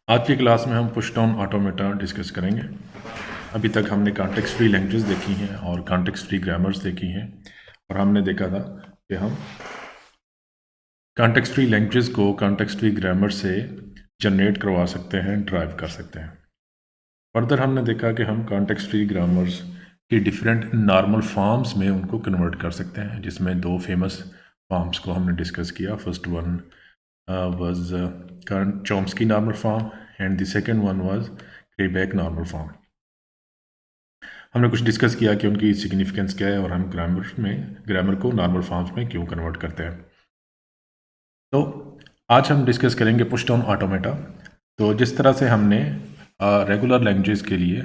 आज की क्लास में हम पुश डाउन ऑटोमेटा डिस्कस करेंगे। अभी तक हमने कॉन्टेक्स्ट फ्री लैंग्वेजेस देखी हैं और कॉन्टेक्स्ट फ्री ग्रामर्स देखी हैं और हमने देखा था कि हम कॉन्टेक्स्ट फ्री लैंग्वेजेस को कॉन्टेक्स्ट फ्री ग्रामर से जनरेट करवा सकते हैं, ड्राइव कर सकते हैं। फर्दर हमने देखा कि हम कॉन्टेक्स्ट फ्री ग्रामर्स की डिफरेंट नॉर्मल फॉर्म्स में उनको कन्वर्ट कर सकते हैं, जिसमें दो फेमस फॉर्म्स को हमने डिस्कस किया। First one was Chomsky normal form and the second one was Kreibach normal form। हमने कुछ डिस्कस किया कि उनकी सिग्निफिकेंस क्या है और हम ग्रामर को नॉर्मल फॉर्म्स में क्यों कन्वर्ट करते हैं। तो आज हम डिस्कस करेंगे पुश डाउन ऑटोमेटा। तो जिस तरह से हमने रेगुलर लैंग्वेजेस के लिए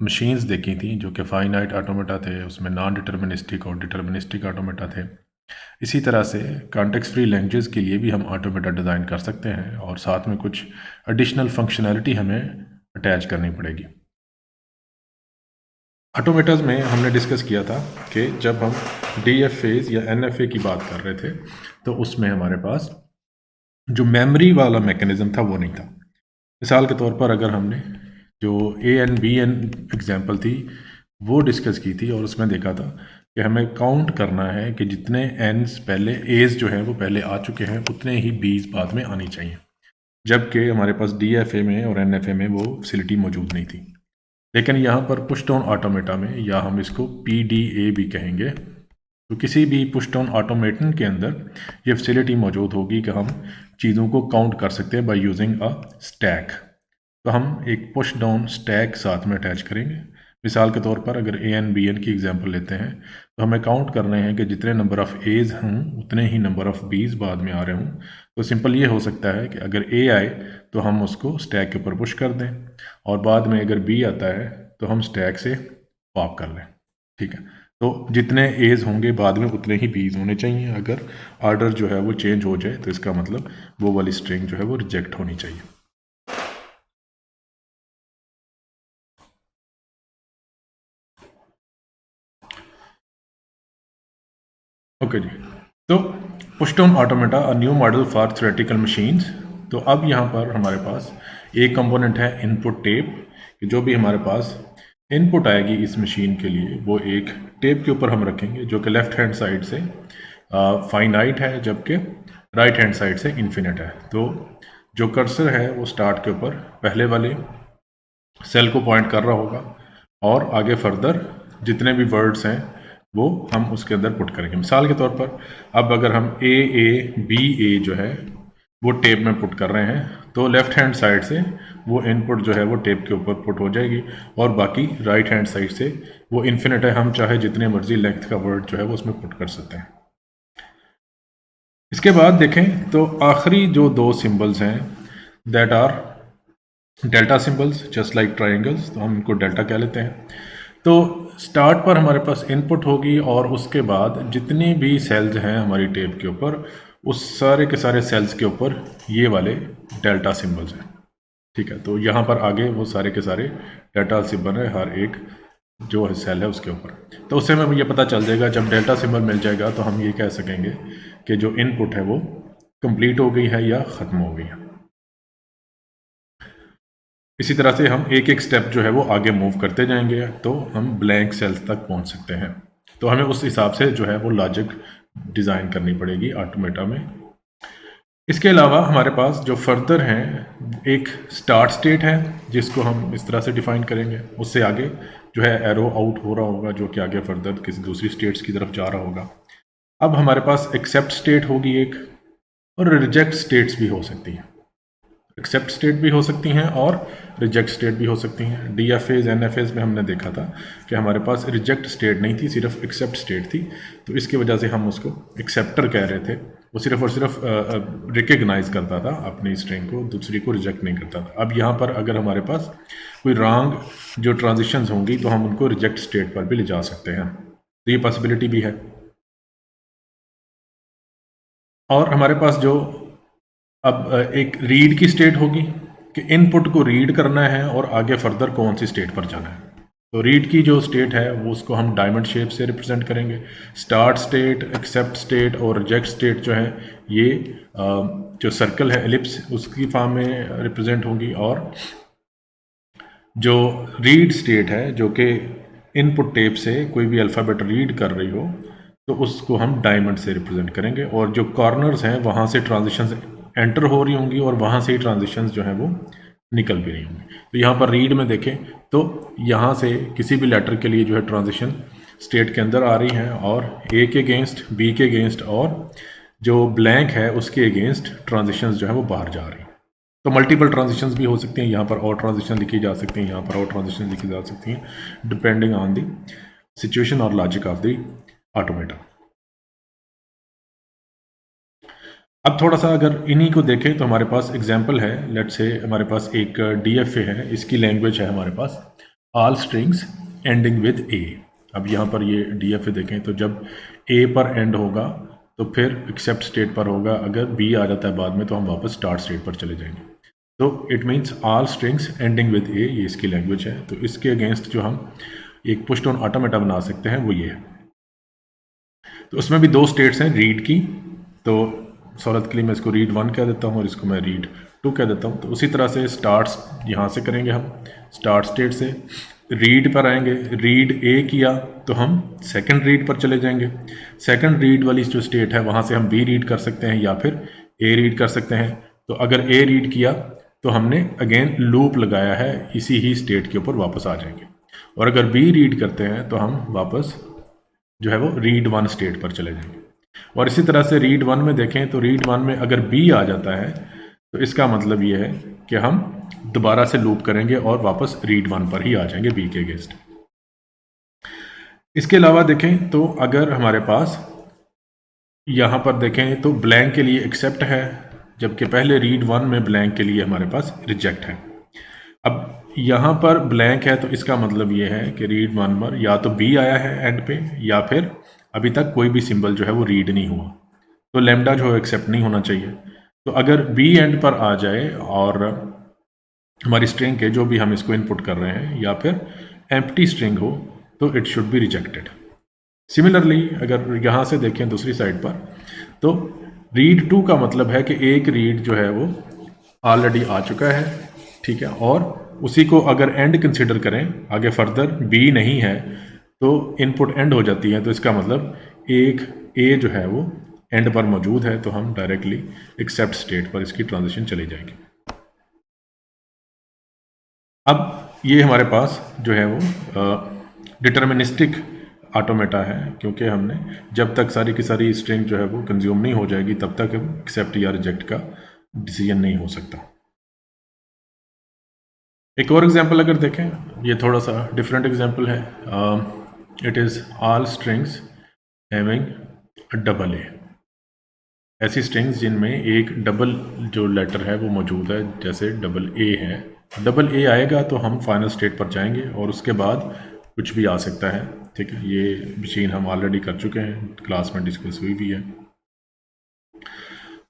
मशीन्स देखी थी जो कि फाइनाइट ऑटोमेटा थे, उसमें नॉन डिटर्मिनिस्टिक और डिटर्मिनिस्टिक ऑटोमेटा थे, इसी तरह से कॉन्टेक्स्ट फ्री लैंग्वेज के लिए भी हम ऑटोमेटा डिज़ाइन कर सकते हैं और साथ में कुछ एडिशनल फंक्शनैलिटी हमें अटैच करनी पड़ेगी। ऑटोमेटाज में हमने डिस्कस किया था कि जब हम DFAs या NFA की बात कर रहे थे तो उसमें हमारे पास जो मेमोरी वाला मैकेनिज़्म था वो नहीं था। मिसाल के तौर पर अगर हमने जो AN/BN एग्जांपल थी वो डिस्कस की थी और उसमें देखा था कि हमें काउंट करना है कि जितने एन्स पहले एज जो है वो पहले आ चुके हैं उतने ही बीज बाद में आनी चाहिए, जबकि हमारे पास DFA में और NFA में वो फैसिलिटी मौजूद नहीं थी। लेकिन यहाँ पर पुश डाउन ऑटोमेटा में, या हम इसको PDA भी कहेंगे, तो किसी भी पुश डाउन ऑटोमेटन के अंदर ये फैसिलिटी मौजूद होगी कि हम चीज़ों को काउंट कर सकते हैं बाय यूजिंग अ स्टैक। तो हम एक पुश डाउन स्टैक साथ में अटैच करेंगे। मिसाल के तौर पर अगर AN/BN की एग्जांपल लेते हैं तो हमें काउंट करने हैं कि जितने नंबर ऑफ़ एज हों उतने ही नंबर ऑफ़ बीज बाद में आ रहे हों। तो सिंपल ये हो सकता है कि अगर A आए तो हम उसको स्टैक के ऊपर पुश कर दें और बाद में अगर B आता है तो हम स्टैक से पॉप कर लें। ठीक है, तो जितने एज होंगे बाद में उतने ही बीज होने चाहिए। अगर ऑर्डर जो है वो चेंज हो जाए तो इसका मतलब वो वाली स्ट्रिंग जो है वो रिजेक्ट होनी चाहिए। ओके जी, तो push down automata a new model for theoretical machines. तो अब यहाँ पर हमारे पास एक कंपोनेंट है इनपुट टेप, कि जो भी हमारे पास इनपुट आएगी इस मशीन के लिए वो एक टेप के ऊपर हम रखेंगे जो कि लेफ़्ट हैंड साइड से फाइनाइट है जबकि राइट हैंड साइड से इन्फिनिट है। तो जो कर्सर है वो स्टार्ट के ऊपर पहले वाले सेल को पॉइंट कर रहा होगा और आगे फर्दर जितने भी वर्ड्स हैं वो हम उसके अंदर पुट करेंगे। मिसाल के तौर पर अब अगर हम AABA जो है वो टेप में पुट कर रहे हैं तो लेफ़्ट हैंड साइड से वो इनपुट जो है वो टेप के ऊपर पुट हो जाएगी और बाकी राइट हैंड साइड से वो इन्फिनिट है, हम चाहे जितने मर्जी लेंथ का वर्ड जो है वो उसमें पुट कर सकते हैं। इसके बाद देखें तो आखिरी जो दो सिंबल्स हैं that R delta symbols just like triangles, तो हम इनको डेल्टा कह लेते हैं। तो स्टार्ट पर हमारे पास इनपुट होगी और उसके बाद जितने भी सेल्स हैं हमारी टेप के ऊपर उस सारे के सारे सेल्स के ऊपर ये वाले डेल्टा सिंबल्स हैं। ठीक है, तो यहाँ पर आगे वो सारे के सारे डेल्टा सिंबल है हर एक जो सेल है उसके ऊपर। तो उससे हमें ये पता चल जाएगा, जब डेल्टा सिंबल मिल जाएगा तो हम ये कह सकेंगे कि जो इनपुट है वो कंप्लीट हो गई है या ख़त्म हो गई है। इसी तरह से हम एक एक स्टेप जो है वो आगे मूव करते जाएंगे तो हम ब्लैंक सेल्स तक पहुंच सकते हैं। तो हमें उस हिसाब से जो है वो लॉजिक डिज़ाइन करनी पड़ेगी ऑटोमेटा में। इसके अलावा हमारे पास जो फर्दर हैं एक स्टार्ट स्टेट है जिसको हम इस तरह से डिफ़ाइन करेंगे। उससे आगे जो है एरो आउट हो रहा होगा जो कि आगे फर्दर किसी दूसरी स्टेट्स की तरफ जा रहा होगा। अब हमारे पास एक्सेप्ट स्टेट होगी एक, और रिजेक्ट स्टेट्स भी हो सकती हैं। एक्सेप्ट स्टेट भी हो सकती हैं और रिजेक्ट स्टेट भी हो सकती हैं। DFAs NFAs में हमने देखा था कि हमारे पास रिजेक्ट स्टेट नहीं थी, सिर्फ एक्सेप्ट स्टेट थी। तो इसकी वजह से हम उसको एक्सेप्टर कह रहे थे। वो सिर्फ और सिर्फ रिकग्नाइज करता था अपनी स्ट्रिंग को, दूसरी को रिजेक्ट नहीं करता था। अब यहाँ पर अगर हमारे पास कोई रॉन्ग जो ट्रांजिशंस होंगी तो हम उनको रिजेक्ट स्टेट पर भी ले जा सकते हैं। तो ये पॉसिबिलिटी भी है। और हमारे पास जो अब एक रीड की स्टेट होगी कि इनपुट को रीड करना है और आगे फर्दर कौन सी स्टेट पर जाना है। तो रीड की जो स्टेट है वो उसको हम डायमंड शेप से रिप्रेजेंट करेंगे। स्टार्ट स्टेट, एक्सेप्ट स्टेट और रिजेक्ट स्टेट जो है ये जो सर्कल है एलिप्स उसकी फॉर्म में रिप्रेजेंट होंगी, और जो रीड स्टेट है जो कि इनपुट टेप से कोई भी अल्फ़ाबेट रीड कर रही हो तो उसको हम डायमंड से रिप्रेजेंट करेंगे, और जो कॉर्नर्स हैं वहाँ से ट्रांजिशंस एंटर हो रही होंगी और वहाँ से ही ट्रांजिशंस जो हैं वो निकल भी रही होंगी। तो यहाँ पर रीड में देखें तो यहाँ से किसी भी लेटर के लिए जो है ट्रांजिशन स्टेट के अंदर आ रही हैं, और ए के अगेंस्ट, बी के अगेंस्ट और जो ब्लैंक है उसके अगेंस्ट ट्रांजिशंस जो है वो बाहर जा रही हैं। तो मल्टीपल ट्रांजिशंस भी हो सकती हैं, यहाँ पर और ट्रांजिशन लिखी जा सकती हैं, यहाँ पर और ट्रांजिशन लिखी जा सकती हैं, डिपेंडिंग ऑन दी सिचुएशन और लॉजिक ऑफ द ऑटोमेटा। अब थोड़ा सा अगर इन्हीं को देखें तो हमारे पास एग्जांपल है, लेट्स से हमारे पास एक DFA है, इसकी लैंग्वेज है हमारे पास ऑल स्ट्रिंग्स एंडिंग विद ए। अब यहाँ पर ये DFA देखें तो जब ए पर एंड होगा तो फिर एक्सेप्ट स्टेट पर होगा, अगर बी आ जाता है बाद में तो हम वापस स्टार्ट स्टेट पर चले जाएंगे। तो it means all strings ending with A, ये इसकी लैंग्वेज है। तो इसके अगेंस्ट जो हम एक पुश डाउन ऑटोमेटा बना सकते हैं वो ये है। तो उसमें भी दो स्टेट्स हैं रीड की, तो सहूलत के लिए मैं इसको रीड 1 कह देता हूँ और इसको मैं रीड 2 कह देता हूँ। तो उसी तरह से स्टार्ट यहाँ से करेंगे, हम स्टार्ट स्टेट से रीड पर आएंगे, रीड ए किया तो हम सेकंड रीड पर चले जाएंगे। सेकंड रीड वाली जो स्टेट है वहाँ से हम बी रीड कर सकते हैं या फिर ए रीड कर सकते हैं। तो अगर ए रीड किया तो हमने अगेन लूप लगाया है, इसी ही स्टेट के ऊपर वापस आ जाएंगे, और अगर बी रीड करते हैं तो हम वापस जो है वो रीड 1 स्टेट पर चले जाएंगे। और इसी तरह से रीड 1 में देखें तो रीड 1 में अगर बी आ जाता है तो इसका मतलब ये है कि हम दोबारा से लूप करेंगे और वापस रीड 1 पर ही आ जाएंगे बी के अगेंस्ट। इसके अलावा देखें तो अगर हमारे पास यहाँ पर देखें तो ब्लैंक के लिए एक्सेप्ट है, जबकि पहले रीड 1 में ब्लैंक के लिए हमारे पास रिजेक्ट है। अब यहाँ पर ब्लैंक है तो इसका मतलब ये है कि रीड 1 पर या तो बी आया है एंड पे, या फिर अभी तक कोई भी सिंबल जो है वो रीड नहीं हुआ, तो लैम्डा जो है एक्सेप्ट नहीं होना चाहिए। तो अगर बी एंड पर आ जाए और हमारी स्ट्रिंग के जो भी हम इसको इनपुट कर रहे हैं या फिर एम्प्टी स्ट्रिंग हो तो it should be rejected. Similarly अगर यहाँ से देखें दूसरी साइड पर तो रीड 2 का मतलब है कि एक रीड जो है वो ऑलरेडी आ चुका है, ठीक है, और उसी को अगर एंड कंसिडर करें, आगे फर्दर बी नहीं है तो इनपुट एंड हो जाती है, तो इसका मतलब एक ए जो है वो एंड पर मौजूद है, तो हम डायरेक्टली एक्सेप्ट स्टेट पर इसकी ट्रांजिशन चली जाएगी। अब ये हमारे पास जो है वो डिटर्मिनिस्टिक ऑटोमेटा है, क्योंकि हमने जब तक सारी की सारी स्ट्रिंग जो है वो कंज्यूम नहीं हो जाएगी तब तक एक्सेप्ट या रिजेक्ट का डिसीजन नहीं हो सकता। एक और एग्जांपल अगर देखें, ये थोड़ा सा डिफरेंट एग्जांपल है। It is all strings having double A, ऐसी स्ट्रिंग्स जिनमें एक डबल जो लेटर है वो मौजूद है, जैसे डबल ए है। डबल ए आएगा तो हम फाइनल स्टेट पर जाएंगे और उसके बाद कुछ भी आ सकता है, ठीक है। ये मशीन हम ऑलरेडी कर चुके हैं, क्लास में डिस्कस हुई भी है।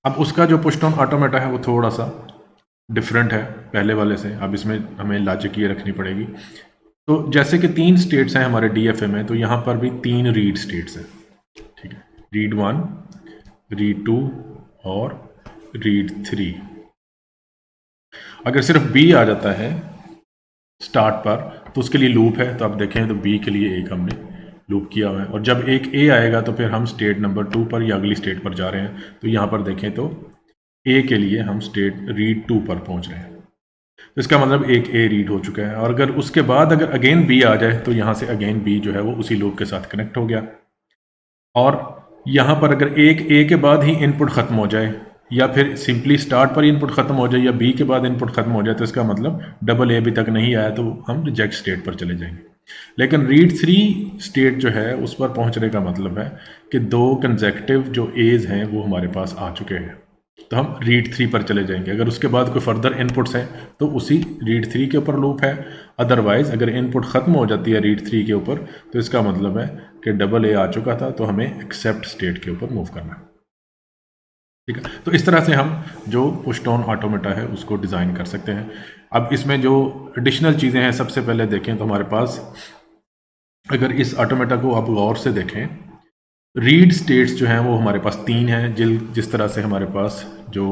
अब उसका जो पुश डाउन ऑटोमेटा है वो थोड़ा सा डिफरेंट है पहले वाले से। अब इसमें हमें लॉजिक ये रखनी पड़ेगी। तो जैसे कि 3 स्टेट्स हैं हमारे DFA में, तो यहाँ पर भी 3 रीड स्टेट्स हैं, ठीक है, रीड 1, रीड 2 और रीड 3। अगर सिर्फ बी आ जाता है स्टार्ट पर तो उसके लिए लूप है, तो आप देखें तो बी के लिए एक हमने लूप किया हुआ है, और जब एक ए आएगा तो फिर हम स्टेट नंबर 2 पर या अगली स्टेट पर जा रहे हैं। तो यहाँ पर देखें तो ए के लिए हम स्टेट रीड 2 पर पहुँच रहे हैं, तो इसका मतलब एक ए रीड हो चुका है। और अगर उसके बाद अगर अगेन बी आ जाए तो यहाँ से अगेन बी जो है वो उसी लूप के साथ कनेक्ट हो गया। और यहाँ पर अगर एक ए के बाद ही इनपुट ख़त्म हो जाए या फिर सिंपली स्टार्ट पर इनपुट ख़त्म हो जाए या बी के बाद इनपुट ख़त्म हो जाए, तो इसका मतलब डबल ए अभी तक नहीं आया, तो हम रिजेक्ट स्टेट पर चले जाएंगे। लेकिन रीड 3 स्टेट जो है उस पर पहुँचने का मतलब है कि 2 कंसेक्यूटिव जो एज हैं वो हमारे पास आ चुके हैं, तो हम रीड 3 पर चले जाएंगे। अगर उसके बाद कोई फर्दर इनपुट्स हैं तो उसी रीड 3 के ऊपर लूप है। अदरवाइज़ अगर इनपुट ख़त्म हो जाती है रीड 3 के ऊपर तो इसका मतलब है कि डबल ए आ चुका था, तो हमें एक्सेप्ट स्टेट के ऊपर मूव करना है। ठीक है। तो इस तरह से हम जो पुश डाउन ऑटोमेटा है उसको डिज़ाइन कर सकते हैं। अब इसमें जो एडिशनल चीज़ें हैं, सबसे पहले देखें तो हमारे पास, अगर इस ऑटोमेटा को आप गौर से देखें, रीड स्टेट्स जो हैं वो हमारे पास 3 हैं। जिस तरह से हमारे पास जो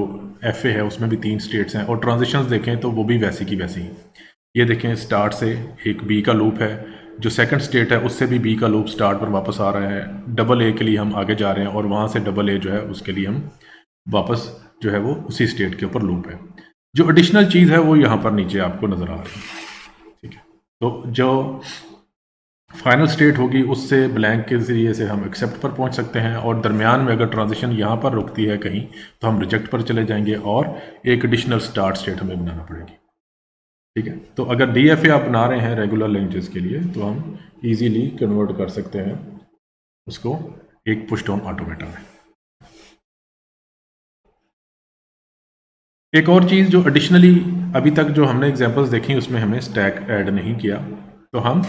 FA है उसमें भी 3 स्टेट्स हैं, और ट्रांजिशंस देखें तो वो भी वैसी की वैसी ही। ये देखें, स्टार्ट से एक B का लूप है, जो सेकंड स्टेट है उससे भी B का लूप स्टार्ट पर वापस आ रहा है, डबल A के लिए हम आगे जा रहे हैं, और वहाँ से डबल A जो है उसके लिए हम वापस जो है वो उसी स्टेट के ऊपर लूप है। जो एडिशनल चीज़ है वो यहाँ पर नीचे आपको नज़र आ रही है। ठीक है, तो जो फाइनल स्टेट होगी उससे ब्लैंक के ज़रिए से हम एक्सेप्ट पर पहुंच सकते हैं, और दरमियान में अगर ट्रांजिशन यहाँ पर रुकती है कहीं तो हम रिजेक्ट पर चले जाएंगे, और एक एडिशनल स्टार्ट स्टेट हमें बनाना पड़ेगी। ठीक है, तो अगर DFA आप बना रहे हैं रेगुलर लैंग्वेज के लिए तो हम इजीली कन्वर्ट कर सकते हैं उसको एक पुश डाउन ऑटोमेटा में। एक और चीज़ जो एडिशनली अभी तक जो हमने एग्जांपल्स देखी उसमें हमें स्टैक ऐड नहीं किया, तो हम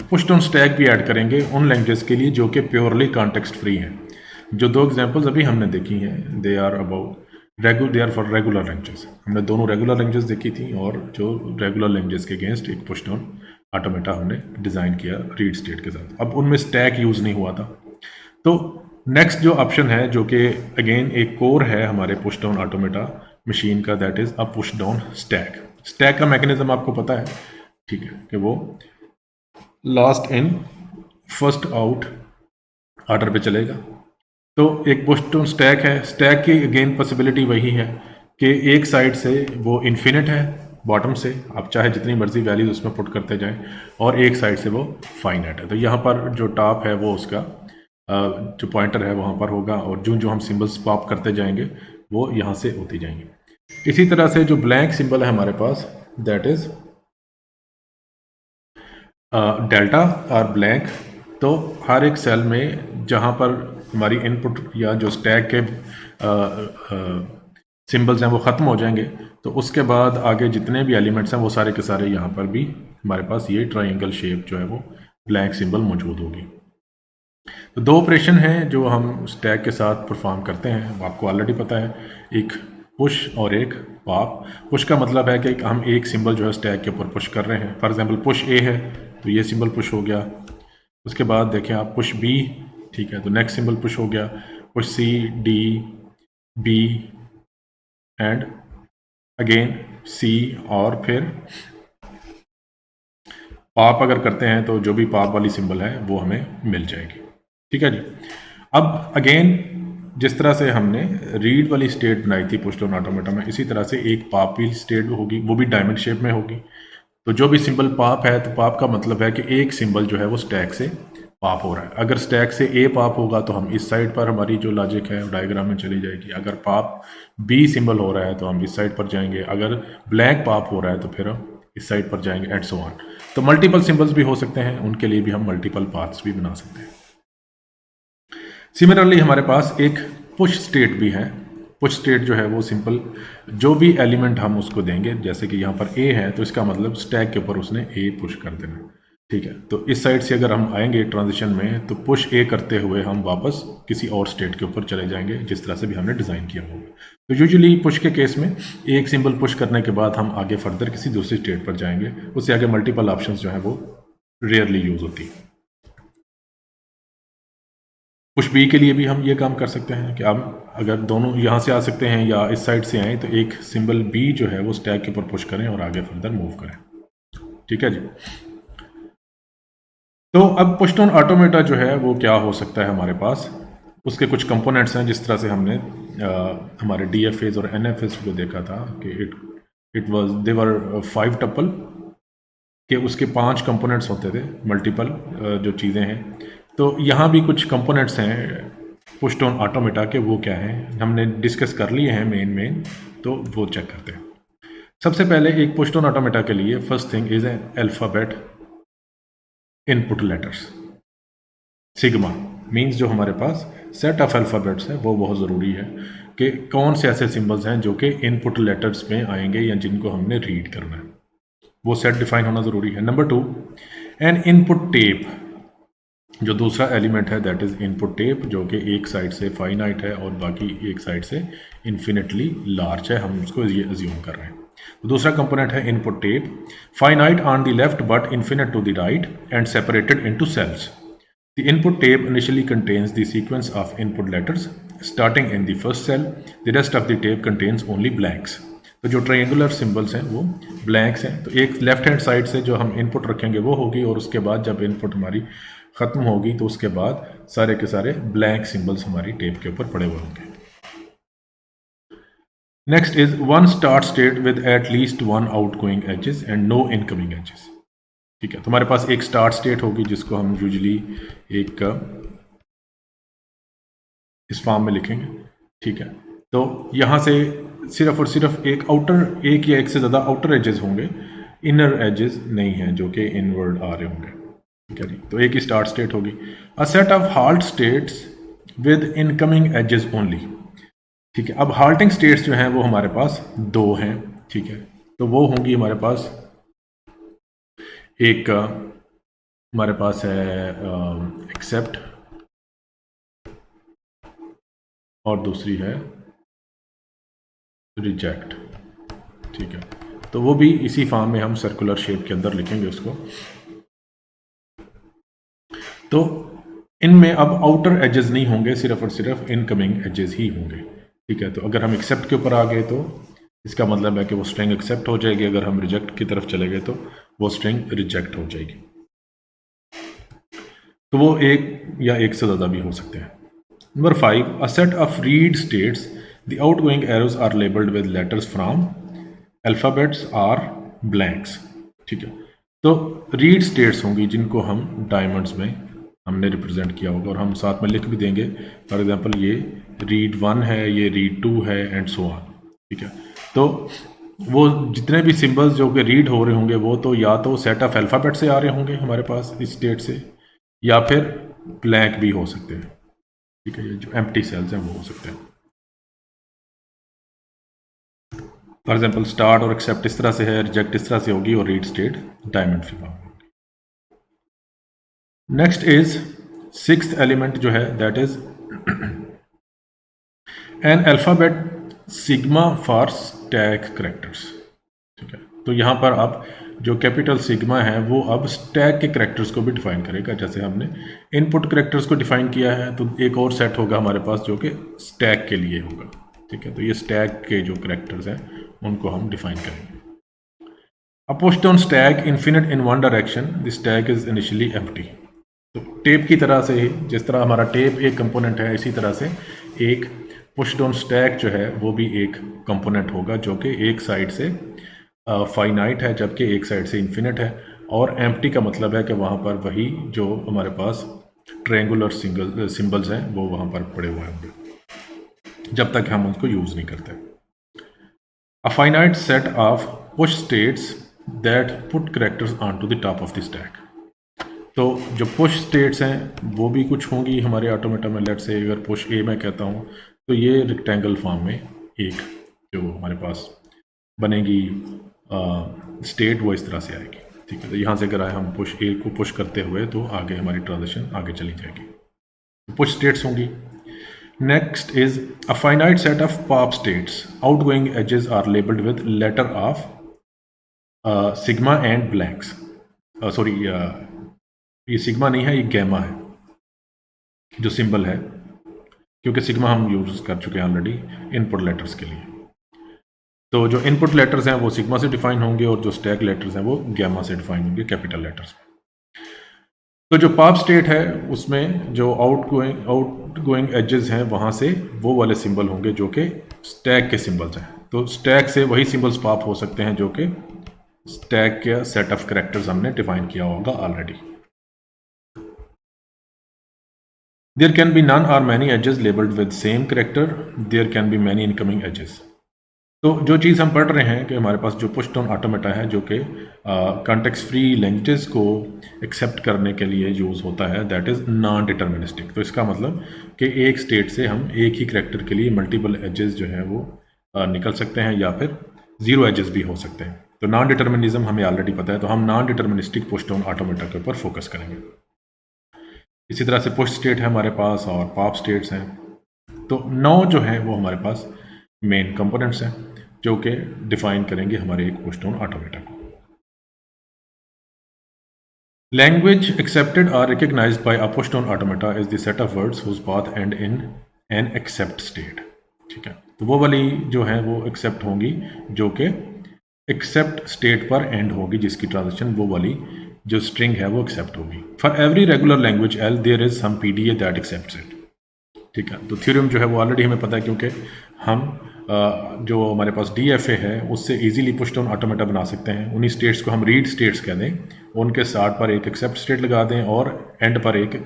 पुश डाउन स्टैक भी ऐड करेंगे उन लैंग्वेज के लिए जो कि प्योरली कॉन्टेक्स्ट फ्री हैं। जो 2 एग्जांपल्स अभी हमने देखी हैं they are for regular language. हमने दोनों रेगुलर लैंग्वेज देखी थी, और जो रेगुलर लैंग्वेज के अगेंस्ट एक पुश डाउन ऑटोमेटा हमने डिज़ाइन किया रीड स्टेट के साथ। अब उनमें स्टैक यूज़ नहीं हुआ था। तो नेक्स्ट जो ऑप्शन है, जो कि अगेन एक कोर है हमारे पुश डाउन ऑटोमेटा मशीन का, that is a push down stack. Stack का मैकेनिज्म आपको पता है, ठीक है, कि वो last in first out order पे चलेगा। तो एक पुश डाउन स्टैक है। स्टैक की अगेन पॉसिबिलिटी वही है कि एक साइड से वो इन्फिनिट है, बॉटम से आप चाहे जितनी मर्जी वैल्यूज उसमें पुट करते जाएं, और एक साइड से वो फाइनाइट है। तो यहाँ पर जो टॉप है वो उसका जो पॉइंटर है वहाँ पर होगा, और जो जो हम सिंबल्स पॉप करते जाएंगे वो यहाँ से होती जाएंगे। इसी तरह से जो ब्लैंक सिंबल है हमारे पास, दैट इज़ डेल्टा और ब्लैंक। तो हर एक सेल में जहाँ पर हमारी इनपुट या जो स्टैक के सिंबल्स हैं वो ख़त्म हो जाएंगे, तो उसके बाद आगे जितने भी एलिमेंट्स हैं वो सारे के सारे यहाँ पर भी हमारे पास ये ट्रायंगल शेप जो है वो ब्लैंक सिंबल मौजूद होगी। तो 2 ऑपरेशन हैं जो हम स्टैक के साथ परफॉर्म करते हैं, आपको ऑलरेडी पता है, एक पुश और एक पॉप। पुश का मतलब है कि हम एक सिंबल जो है स्टैक के ऊपर पुश कर रहे हैं। फॉर एग्जांपल पुश A है तो ये सिंबल पुश हो गया। उसके बाद देखें आप पुश B, ठीक है, तो नेक्स्ट सिंबल पुश हो गया। Push C, D, B and again C, और फिर पॉप अगर करते हैं तो जो भी पॉप वाली सिंबल है वो हमें मिल जाएगी। ठीक है जी। अब अगेन जिस तरह से हमने रीड वाली स्टेट बनाई थी पुश डाउन ऑटोमेटा में, इसी तरह से एक पॉप वाली स्टेट होगी, वो भी डायमंड शेप में होगी। तो जो भी सिंबल पॉप है, तो पॉप का मतलब है कि एक सिंबल जो है वो स्टैक से पॉप हो रहा है। अगर स्टैक से A पॉप होगा तो हम इस साइड पर, हमारी जो लॉजिक है डायग्राम में चली जाएगी। अगर पॉप B सिंबल हो रहा है तो हम इस साइड पर जाएंगे। अगर ब्लैक पॉप हो रहा है तो फिर हम इस साइड पर जाएंगे, एंड सो ऑन। तो मल्टीपल सिंबल्स भी हो सकते हैं, उनके लिए भी हम मल्टीपल पाथ्स भी बना सकते हैं। सिमिलरली हमारे पास एक पुश स्टेट भी है। पुश स्टेट जो है वो सिंपल, जो भी एलिमेंट हम उसको देंगे, जैसे कि यहाँ पर A है तो इसका मतलब स्टैक के ऊपर उसने A पुश कर देना। ठीक है, तो इस साइड से अगर हम आएंगे ट्रांजिशन में तो पुश A करते हुए हम वापस किसी और स्टेट के ऊपर चले जाएंगे, जिस तरह से भी हमने डिज़ाइन किया होगा। तो यूजुअली पुश के केस में एक सिंबल पुश करने के बाद हम आगे फर्दर किसी दूसरी स्टेट पर जाएंगे, उससे आगे मल्टीपल ऑप्शन जो है वो रेयरली यूज़ होती है। पुश B के लिए भी हम ये काम कर सकते हैं कि हम अगर दोनों यहाँ से आ सकते हैं या इस साइड से आएँ, तो एक सिंबल B जो है वो स्टैक के ऊपर पुश करें और आगे फर्दर मूव करें। ठीक है जी। तो अब पुश डाउन ऑटोमेटा जो है वो क्या हो सकता है हमारे पास, उसके कुछ कंपोनेंट्स हैं। जिस तरह से हमने हमारे DFAs और NFAs को देखा था कि दे वर 5 टपल के उसके 5 कंपोनेंट्स होते थे, मल्टीपल जो चीज़ें हैं। तो यहाँ भी कुछ कंपोनेंट्स हैं पुश डाउन ऑटोमेटा के, वो क्या हैं हमने डिस्कस कर लिए हैं मेन, तो वो चेक करते हैं। सबसे पहले एक पुश डाउन ऑटोमेटा के लिए first thing is an alphabet input letters. Sigma means जो हमारे पास सेट ऑफ अल्फ़ाबेट्स है वो बहुत ज़रूरी है कि कौन से ऐसे सिंबल्स हैं जो कि इनपुट लेटर्स में आएंगे या जिनको हमने रीड करना है, वो सेट डिफाइन होना ज़रूरी है। Number 2, N input tape. जो दूसरा एलिमेंट है दैट इज़ इनपुट टेप, जो कि एक साइड से फाइनाइट है और बाकी एक साइड से इन्फिनिटली लार्ज है, हम उसको ये अज्यूम कर रहे हैं। तो दूसरा कंपोनेंट है input tape, finite on the left but infinite to the right and separated into cells. The input tape initially contains the sequence of input letters starting in the first cell. The rest of the tape contains only blanks. तो जो triangular symbols हैं वो blanks हैं। तो एक left hand side से जो हम इनपुट रखेंगे वो होगी, और उसके बाद जब इनपुट हमारी ख़त्म होगी तो उसके बाद सारे के सारे ब्लैंक सिंबल्स हमारी टेप के ऊपर पड़े हुए होंगे। Next is one start state with at least one outgoing edges and no incoming edges. ठीक है, तो हमारे पास एक स्टार्ट स्टेट होगी जिसको हम यूजुअली एक इस फॉर्म में लिखेंगे। ठीक है, तो यहाँ से सिर्फ और सिर्फ एक या एक से ज़्यादा आउटर एजेस होंगे, इनर एजेस नहीं हैं जो कि इनवर्ड आ रहे होंगे। ठीक है जी, तो एक ही स्टार्ट स्टेट होगी। A set of halt states with incoming edges only. ठीक है, अब हाल्टिंग स्टेट्स जो हैं वो हमारे पास दो हैं। ठीक है, तो वो होंगी हमारे पास, एक हमारे पास है एक्सेप्ट और दूसरी है रिजेक्ट। ठीक है, तो वो भी इसी फॉर्म में हम सर्कुलर शेप के अंदर लिखेंगे उसको। तो इनमें अब आउटर एजेस नहीं होंगे, सिर्फ और सिर्फ इनकमिंग एजेस ही होंगे। ठीक है, तो अगर हम एक्सेप्ट के ऊपर आ गए तो इसका मतलब है कि वो स्ट्रिंग एक्सेप्ट हो जाएगी, अगर हम रिजेक्ट की तरफ चले गए तो वो स्ट्रिंग रिजेक्ट हो जाएगी। तो वो एक या एक से ज़्यादा भी हो सकते हैं। Number 5, a set of read states the outgoing arrows are labelled with letters from alphabets or blanks. ठीक है, तो रीड स्टेट्स होंगी जिनको हम डायमंड्स में हमने रिप्रेजेंट किया होगा, और हम साथ में लिख भी देंगे। फॉर एग्जांपल ये रीड 1 है, ये रीड 2 है एंड सो ऑन। ठीक है, तो वो जितने भी सिंबल्स जो कि रीड हो रहे होंगे वो तो या तो सेट ऑफ अल्फ़ाबेट से आ रहे होंगे हमारे पास इस स्टेट से, या फिर ब्लैंक भी हो सकते हैं। ठीक है, ये जो एम्प्टी सेल्स हैं वो हो सकते हैं। फॉर एग्जांपल स्टार्ट और एक्सेप्ट इस तरह से है, रिजेक्ट इस तरह से होगी, और रीड स्टेट डायमंड फॉर्म में होगी। नेक्स्ट इज सिक्स्थ एलिमेंट जो है that is an alphabet sigma for stack characters. ठीक है, तो यहाँ पर अब जो कैपिटल सिग्मा है वो अब स्टैक के करैक्टर्स को भी डिफाइन करेगा। जैसे हमने इनपुट करैक्टर्स को डिफाइन किया है, तो एक और सेट होगा हमारे पास जो कि स्टैक के लिए होगा। ठीक है, तो ये स्टैक के जो करैक्टर्स हैं उनको हम डिफाइन करेंगे। A pushed on stack infinite in one direction, the stack is initially empty. तो टेप की तरह से ही, जिस तरह हमारा टेप एक कंपोनेंट है, इसी तरह से एक पुश्ड ऑन स्टैक जो है वो भी एक कंपोनेंट होगा जो कि एक साइड से फाइनाइट है जबकि एक साइड से इन्फिनिट है, और एम्प्टी का मतलब है कि वहाँ पर वही जो हमारे पास ट्रायंगुलर सिंबल्स हैं वो वहाँ पर पड़े हुए होंगे जब तक हम उनको यूज़ नहीं करते। A finite set of push states that put characters on to the top of the stack. तो जो पुश स्टेट्स हैं वो भी कुछ होंगी हमारे ऑटोमेटा में। लेट से अगर पुश ए मैं कहता हूँ तो ये रेक्टेंगल फॉर्म में एक जो हमारे पास बनेगी स्टेट वो इस तरह से आएगी। ठीक है, तो यहाँ से अगर आए हम पुश ए को पुश करते हुए तो आगे हमारी ट्रांजिशन आगे चली जाएगी। तो पुश स्टेट्स होंगी। Next is a finite set of pop states, outgoing edges are labelled with letter of sigma and blanks. Sorry, ये सिग्मा नहीं है, ये गैमा है जो सिंबल है, क्योंकि सिग्मा हम यूज़ कर चुके हैं ऑलरेडी इनपुट लेटर्स के लिए। तो जो इनपुट लेटर्स हैं वो सिग्मा से डिफाइन होंगे और जो स्टैक लेटर्स हैं वो गैमा से डिफाइन होंगे, कैपिटल लेटर्स। तो जो पॉप स्टेट है उसमें जो आउटगोइंग एजेस हैं वहाँ से वो वाले सिंबल होंगे जो कि स्टैक के सिंबल्स हैं। तो स्टैक से वही सिंबल्स पॉप हो सकते हैं जो कि स्टैक के सेट ऑफ करैक्टर्स हमने डिफाइन किया होगा already. There can be none or many edges labeled with same character. There can be many incoming edges. तो जो चीज़ हम पढ़ रहे हैं कि हमारे पास जो पुश डाउन ऑटोमेटा है जो कि कॉन्टेक्स्ट फ्री लैंग्वेजेस को एक्सेप्ट करने के लिए यूज़ होता है, दैट इज़ नॉन डिटर्मिनिस्टिक। तो इसका मतलब कि एक स्टेट से हम एक ही करैक्टर के लिए मल्टीपल एजेस जो है वो निकल सकते हैं या फिर ज़ीरो एजेस भी हो सकते हैं। तो नॉन डिटर्मिनिज्म हमें ऑलरेडी पता है, तो हम non deterministic push down automata के ऊपर फोकस करेंगे। इसी तरह से पुश स्टेट है हमारे पास और पॉप स्टेट्स हैं। तो 9 जो हैं वो हमारे पास मेन कंपोनेंट्स हैं जो कि डिफाइन करेंगे हमारे एक पुश टोन ऑटोमेटा को। Language accepted or recognized by a push tone automata is the set of words whose path end in an accept state। ठीक है, तो वो वाली जो है वो एक्सेप्ट होंगी जो कि एक्सेप्ट स्टेट पर एंड होगी, जिसकी ट्रांजिशन वो वाली जो स्ट्रिंग है वो एक्सेप्ट होगी। For every regular language L there is some PDA that accepts it. ठीक है, तो थ्योरम जो है वो ऑलरेडी हमें पता है क्योंकि हम जो हमारे पास DFA है उससे इजीली पुश टोन ऑटोमेटा बना सकते हैं। उन्हीं स्टेट्स को हम रीड स्टेट्स कह दें, उनके स्टार्ट पर एक एक्सेप्ट स्टेट लगा दें और एंड पर एक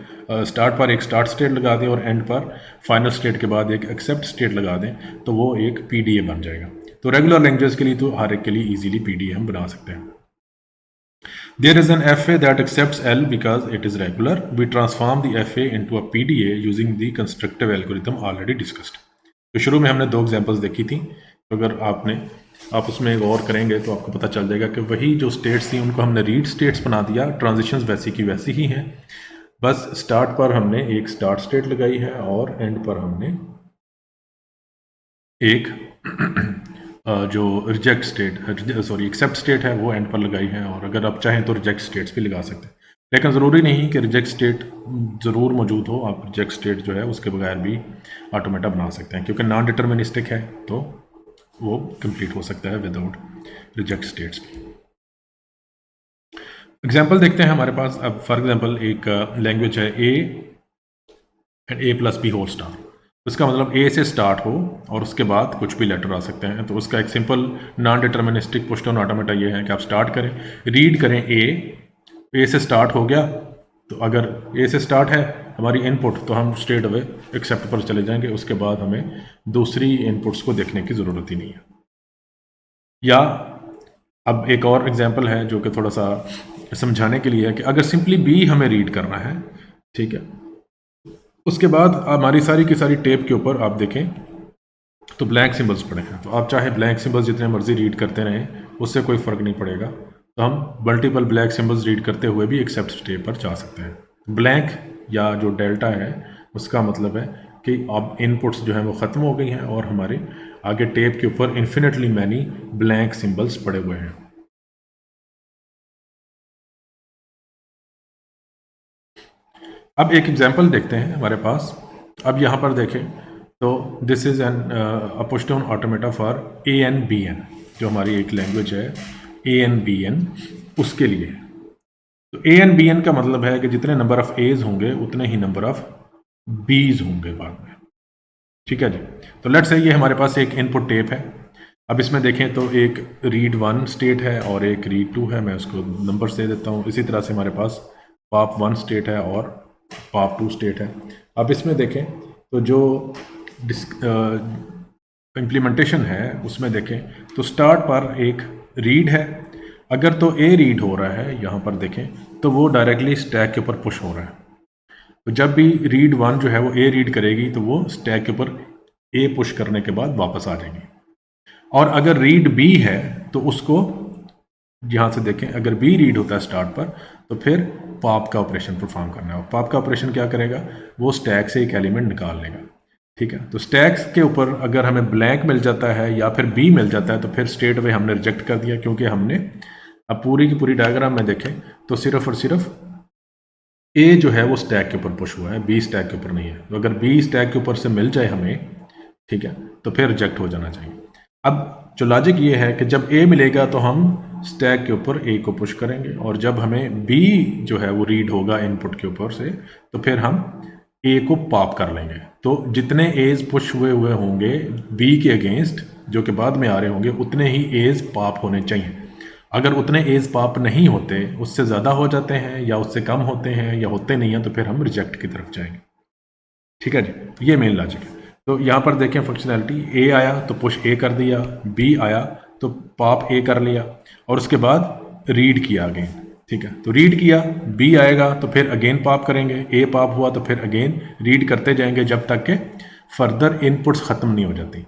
स्टार्ट पर एक स्टार्ट स्टेट लगा दें और एंड पर फाइनल स्टेट के बाद एक एक्सेप्ट स्टेट लगा दें, तो वो एक PDA बन जाएगा। तो रेगुलर लैंग्वेज के लिए तो हर एक के लिए ईजिली PDA हम बना सकते हैं। There is an FA that accepts L because it is regular. We transform the FA into a PDA using the constructive algorithm already discussed। तो शुरू में हमने 2 एग्जांपल्स देखी थी, तो अगर आप उसमें गौर करेंगे तो आपको पता चल जाएगा कि वही जो स्टेट्स थी उनको हमने रीड स्टेट्स बना दिया, ट्रांजिशंस वैसी की वैसी ही हैं, बस स्टार्ट पर हमने एक स्टार्ट स्टेट लगाई है और एंड पर हमने एक जो रिजेक्ट स्टेट एक्सेप्ट स्टेट है वो एंड पर लगाई है, और अगर आप चाहें तो रिजेक्ट स्टेट्स भी लगा सकते हैं। लेकिन ज़रूरी नहीं कि रिजेक्ट स्टेट ज़रूर मौजूद हो, आप रिजेक्ट स्टेट जो है उसके बगैर भी ऑटोमेटा बना सकते हैं, क्योंकि नॉन डिटर्मिनिस्टिक है तो वो कंप्लीट हो सकता है विदाउट रिजेक्ट स्टेट्स भी। एग्जाम्पल देखते हैं हमारे पास। अब फॉर एग्जाम्पल एक लैंग्वेज है A and A+B whole star. उसका मतलब A से स्टार्ट हो और उसके बाद कुछ भी लेटर आ सकते हैं। तो उसका एक simple non deterministic push tone automata ये है कि आप स्टार्ट करें, रीड करें A से स्टार्ट हो गया, तो अगर A से स्टार्ट है हमारी इनपुट तो हम स्ट्रेट अवे एक्सेप्ट पर चले जाएंगे, उसके बाद हमें दूसरी इनपुट्स को देखने की ज़रूरत ही नहीं है। या अब एक और एग्जांपल है जो कि थोड़ा सा समझाने के लिए है कि अगर सिंपली B हमें रीड करना है, ठीक है, उसके बाद हमारी सारी की सारी टेप के ऊपर आप देखें तो ब्लैंक सिंबल्स पड़े हैं, तो आप चाहे ब्लैंक सिंबल्स जितने मर्जी रीड करते रहें, उससे कोई फ़र्क नहीं पड़ेगा। तो हम मल्टीपल ब्लैंक सिंबल्स रीड करते हुए भी एक्सेप्ट स्टेप पर जा सकते हैं। ब्लैंक या जो डेल्टा है उसका मतलब है कि अब इनपुट्स जो हैं वो ख़त्म हो गई हैं और हमारे आगे टेप के ऊपर इन्फिनिटली मैनी ब्लैंक सिंबल्स पड़े हुए हैं। अब एक एग्जांपल देखते हैं हमारे पास। अब यहाँ पर देखें तो this is an push tone automata for AN/BN, जो हमारी एक लैंग्वेज है AN/BN उसके लिए। तो AN/BN का मतलब है कि जितने नंबर ऑफ़ A's होंगे उतने ही नंबर ऑफ़ B's होंगे बाद में। ठीक है जी। तो लेट्स से ये हमारे पास एक इनपुट टेप है। अब इसमें देखें तो एक रीड 1 स्टेट है और एक रीड 2 है, मैं उसको नंबर्स दे देता हूँ। इसी तरह से हमारे पास पॉप 1 स्टेट है और पॉप 2 स्टेट है। अब इसमें देखें तो जो इम्प्लीमेंटेशन है उसमें देखें तो स्टार्ट पर एक रीड है, अगर तो A रीड हो रहा है यहाँ पर देखें तो वो डायरेक्टली स्टैक के ऊपर पुश हो रहा है। तो जब भी रीड 1 जो है वो A रीड करेगी तो वो स्टैक के ऊपर A पुश करने के बाद वापस आ जाएगी। और अगर रीड B है तो उसको यहाँ से देखें, अगर B रीड होता है स्टार्ट पर तो फिर पॉप का ऑपरेशन परफॉर्म करना है। पॉप का ऑपरेशन क्या करेगा, वो स्टैक से एक एलिमेंट निकाल लेगा। ठीक है, तो स्टैक के ऊपर अगर हमें ब्लैंक मिल जाता है या फिर B मिल जाता है तो फिर स्ट्रेट अवे हमने रिजेक्ट कर दिया, क्योंकि हमने अब पूरी की पूरी डायग्राम में देखें तो सिर्फ और सिर्फ A जो है वो स्टैक के ऊपर पुश हुआ है, B स्टैक के ऊपर नहीं है। तो अगर B स्टैक के ऊपर से मिल जाए हमें, ठीक है, तो फिर रिजेक्ट हो जाना चाहिए। अब जो लॉजिक ये है कि जब A मिलेगा तो हम स्टैक के ऊपर A को पुश करेंगे, और जब हमें B जो है वो रीड होगा इनपुट के ऊपर से तो फिर हम A को पॉप कर लेंगे। तो जितने A's पुश हुए होंगे B के अगेंस्ट जो कि बाद में आ रहे होंगे, उतने ही A's पॉप होने चाहिए। अगर उतने A's पॉप नहीं होते, उससे ज़्यादा हो जाते हैं या उससे कम होते हैं या होते नहीं हैं, तो फिर हम रिजेक्ट की तरफ जाएंगे। ठीक है जी, ये मेन लॉजिक है। तो यहाँ पर देखें फंक्शनैलिटी, A आया तो पुश A कर दिया, B आया तो पॉप A कर लिया और उसके बाद रीड किया अगेन। ठीक है, तो रीड किया, B आएगा तो फिर अगेन पॉप करेंगे, A पॉप हुआ तो फिर अगेन रीड करते जाएंगे जब तक के फर्दर इनपुट्स ख़त्म नहीं हो जाती।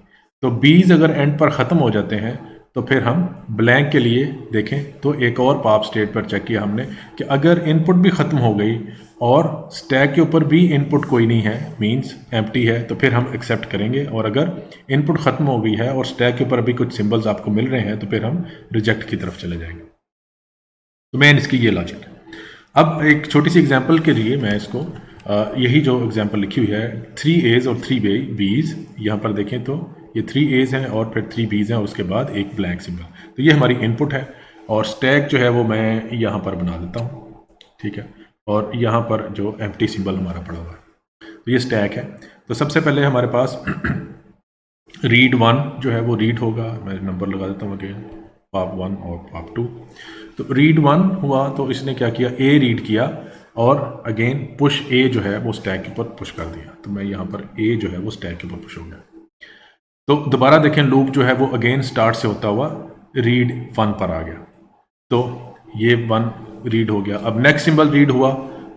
तो B's अगर एंड पर ख़त्म हो जाते हैं तो फिर हम ब्लैंक के लिए देखें तो एक और पॉप स्टेट पर चेक किया हमने कि अगर इनपुट भी ख़त्म हो गई और स्टैक के ऊपर भी इनपुट कोई नहीं है, मींस एम्प्टी है, तो फिर हम एक्सेप्ट करेंगे। और अगर इनपुट ख़त्म हो गई है और स्टैक के ऊपर अभी कुछ सिंबल्स आपको मिल रहे हैं तो फिर हम रिजेक्ट की तरफ चले जाएंगे। तो मेन इसकी ये लॉजिक है। अब एक छोटी सी एग्जांपल के लिए मैं इसको यही जो एग्जांपल लिखी हुई है 3 A's और 3 B's, यहाँ पर देखें तो ये 3 A's हैं और फिर 3 B's हैं और उसके बाद एक ब्लैंक सिंबल। तो ये हमारी इनपुट है और स्टैक जो है वो मैं यहाँ पर बना देता हूँ, ठीक है। और यहाँ पर जो एम्प्टी सिंबल हमारा पड़ा हुआ है, तो ये स्टैक है। तो सबसे पहले हमारे पास रीड 1 जो है वो रीड होगा, मैं नंबर लगा देता हूँ अगेन, पॉप 1 और पॉप 2। तो रीड 1 हुआ तो इसने क्या किया, ए रीड किया और अगेन पुश ए जो है वो स्टैक के ऊपर पुश कर दिया। तो मैं यहाँ पर ए जो है वो स्टैक के ऊपर पुश हो गया। तो दोबारा देखें, लूप जो है वो अगेन स्टार्ट से होता हुआ रीड 1 पर आ गया, तो ये 1 रीड हो गया। अब नेक्स्ट सिंबल रीड हुआ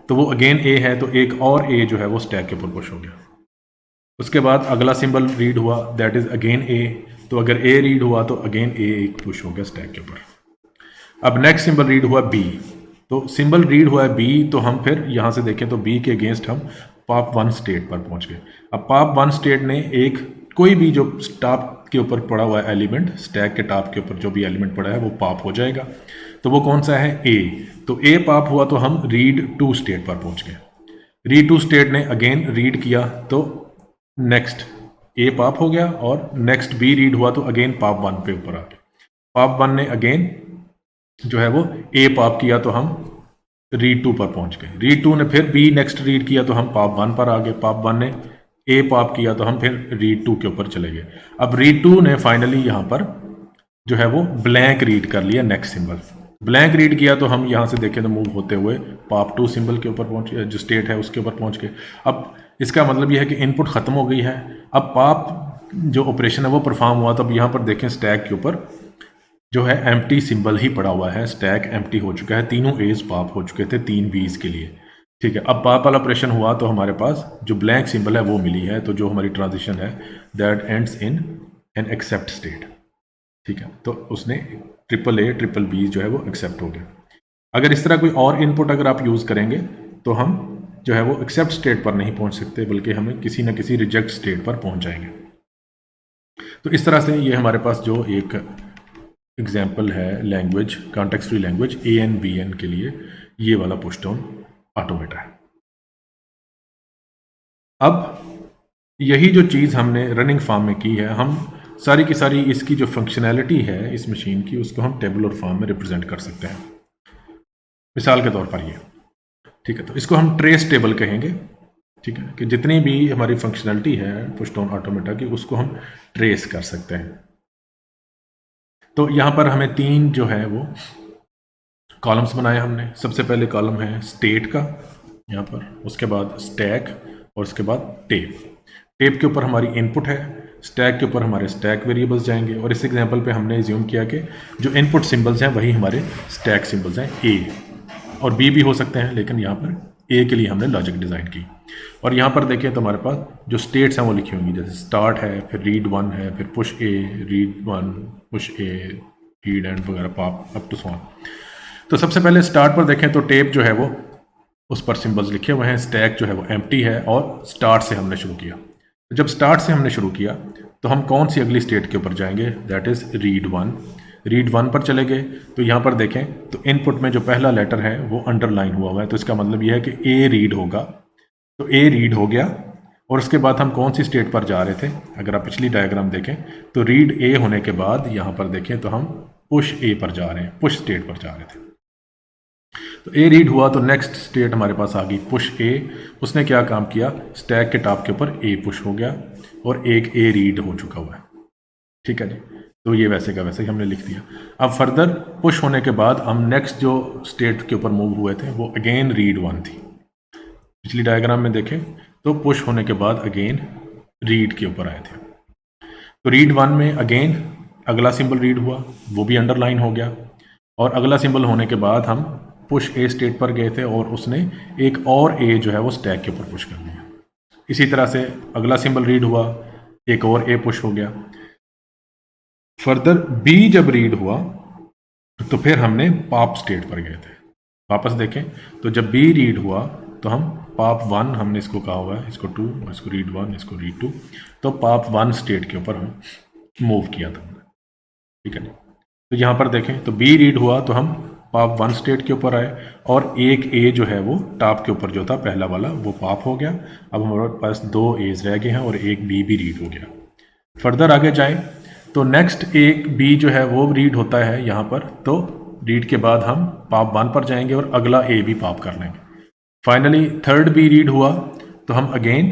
तो वो अगेन ए है, तो एक और ए जो है वो स्टैक के ऊपर पुश हो गया। उसके बाद अगला सिंबल रीड हुआ, दैट इज अगेन ए, तो अगर ए रीड हुआ तो अगेन ए एक पुश हो गया स्टैक के ऊपर। अब नेक्स्ट सिंबल रीड हुआ बी, तो सिंबल रीड हुआ है बी, तो हम फिर यहाँ से देखें तो बी के अगेंस्ट हम पॉप 1 स्टेट पर पहुँच गए। अब पॉप 1 स्टेट ने एक कोई भी जो टॉप के ऊपर पड़ा हुआ है एलिमेंट, स्टैक के टॉप के ऊपर जो भी एलिमेंट पड़ा है वो पॉप हो जाएगा। तो वो कौन सा है, ए। तो ए पॉप हुआ तो हम रीड 2 स्टेट पर पहुँच गए। रीड 2 स्टेट ने अगेन रीड किया तो नेक्स्ट ए पॉप हो गया और नेक्स्ट बी रीड हुआ तो अगेन पॉप 1 पे ऊपर आ गया। पॉप 1 ने अगेन जो है वो ए पॉप किया तो हम रीड 2 पर पहुंच गए। रीड 2 ने फिर बी नेक्स्ट रीड किया तो हम पॉप 1 पर आ गए। पॉप 1 ने ए पॉप किया तो हम फिर रीड 2 के ऊपर चले गए। अब रीड 2 ने फाइनली यहाँ पर जो है वो ब्लैंक रीड कर लिया नेक्स्ट सिंबल। ब्लैंक रीड किया तो हम यहाँ से देखें तो मूव होते हुए पॉप 2 सिंबल के ऊपर पहुँच, जो स्टेट है उसके ऊपर पहुँच गए। अब इसका मतलब यह है कि इनपुट ख़त्म हो गई है। अब पॉप जो ऑपरेशन है वो परफॉर्म हुआ, तो अब यहाँ पर देखें स्टैक के ऊपर जो है एम्प्टी सिंबल ही पड़ा हुआ है, स्टैक एम्प्टी हो चुका है, तीनों एज पॉप हो चुके थे 3 बीज के लिए, ठीक है। अब पॉप वाला ऑपरेशन हुआ तो हमारे पास जो ब्लैंक सिंबल है वो मिली है, तो जो हमारी ट्रांजिशन है that ends in an accept state, ठीक है। तो उसने ट्रिपल ए ट्रिपल बी जो है वो एक्सेप्ट हो गया। अगर इस तरह कोई और इनपुट अगर आप यूज़ करेंगे तो हम जो है वो एक्सेप्ट स्टेट पर नहीं पहुंच सकते, बल्कि हमें किसी न किसी रिजेक्ट स्टेट पर पहुंच जाएंगे। तो इस तरह से ये हमारे पास जो एक एग्जाम्पल है language, context free language AN/BN के लिए, ये वाला पुश डाउन ऑटोमेटा है। अब यही जो चीज़ हमने रनिंग फॉर्म में की है, हम सारी की सारी इसकी जो फंक्शनैलिटी है इस मशीन की, उसको हम टेबुलर फॉर्म में रिप्रेजेंट कर सकते हैं। मिसाल के तौर पर ये, ठीक है, तो इसको हम ट्रेस टेबल कहेंगे, ठीक है, कि जितनी भी हमारी फंक्शनैलिटी है पुश डाउन ऑटोमेटा की उसको हम ट्रेस कर सकते हैं। तो यहाँ पर हमें 3 जो है वो कॉलम्स बनाए हमने। सबसे पहले कॉलम है स्टेट का यहाँ पर, उसके बाद स्टैक और उसके बाद टेप। टेप के ऊपर हमारी इनपुट है, स्टैक के ऊपर हमारे स्टैक वेरिएबल्स जाएंगे। और इस एग्जांपल पे हमने ज्यूम किया कि जो इनपुट सिंबल्स हैं वही हमारे स्टैक सिंबल्स हैं, ए और बी भी हो सकते हैं, लेकिन यहाँ पर ए के लिए हमने लॉजिक डिज़ाइन की। और यहाँ पर देखें तो हमारे पास जो स्टेट्स हैं वो लिखी होंगी, जैसे स्टार्ट है, फिर रीड 1 है, फिर push A, read 1, push A, read end वगैरह, pop up to so on. तो सबसे पहले स्टार्ट पर देखें तो टेप जो है वो उस पर सिंबल्स लिखे हुए हैं, स्टैक जो है वो एम्प्टी है और स्टार्ट से हमने शुरू किया। तो जब स्टार्ट से हमने शुरू किया तो हम कौन सी अगली स्टेट के ऊपर जाएंगे, दैट इज़ रीड 1। रीड 1 पर चले गए तो यहाँ पर देखें तो इनपुट में जो पहला लेटर है वो अंडरलाइन हुआ है, तो इसका मतलब यह है कि ए रीड होगा। तो ए रीड हो गया और उसके बाद हम कौन सी स्टेट पर जा रहे थे, अगर आप पिछली डायग्राम देखें तो रीड ए होने के बाद यहाँ पर देखें तो हम पुश ए पर जा रहे हैं, पुश स्टेट पर जा रहे थे। तो ए रीड हुआ तो नेक्स्ट स्टेट हमारे पास आ गई पुश ए। उसने क्या काम किया, स्टैक के टॉप के ऊपर ए पुश हो गया और एक ए रीड हो चुका हुआ है, ठीक है जी। तो ये वैसे का वैसे ही हमने लिख दिया। अब फर्दर पुश होने के बाद हम नेक्स्ट जो स्टेट के ऊपर मूव हुए थे वो अगेन रीड 1 थी। पिछली डायग्राम में देखें तो पुश होने के बाद अगेन रीड के ऊपर आए थे। तो रीड 1 में अगेन अगला सिंबल रीड हुआ, वो भी अंडरलाइन हो गया। और अगला सिंबल होने के बाद हम पुश ए स्टेट पर गए थे और उसने एक और ए जो है वो स्टैक के ऊपर पुश कर दिया। इसी तरह से अगला सिंबल रीड हुआ, एक और ए पुश हो गया। फर्दर बी जब रीड हुआ तो फिर हमने पॉप स्टेट पर गए थे। वापस देखें तो जब बी रीड हुआ तो हम पॉप 1 हमने इसको कहा हुआ है, इसको 2, इसको रीड 1, इसको रीड 2, तो पॉप 1 स्टेट के ऊपर हम मूव किया था, ठीक है। तो यहाँ पर देखें तो बी रीड हुआ तो हम पॉप 1 स्टेट के ऊपर आए और एक ए जो है वो टॉप के ऊपर जो था पहला वाला वो पॉप हो गया। अब हमारे पास 2 एज रह गए हैं और एक बी भी रीड हो गया। फर्दर आगे जाए तो नेक्स्ट एक बी जो है वो रीड होता है यहाँ पर, तो रीड के बाद हम पॉप 1 पर जाएंगे और अगला ए भी पॉप कर लेंगे। फाइनली थर्ड बी रीड हुआ तो हम अगेन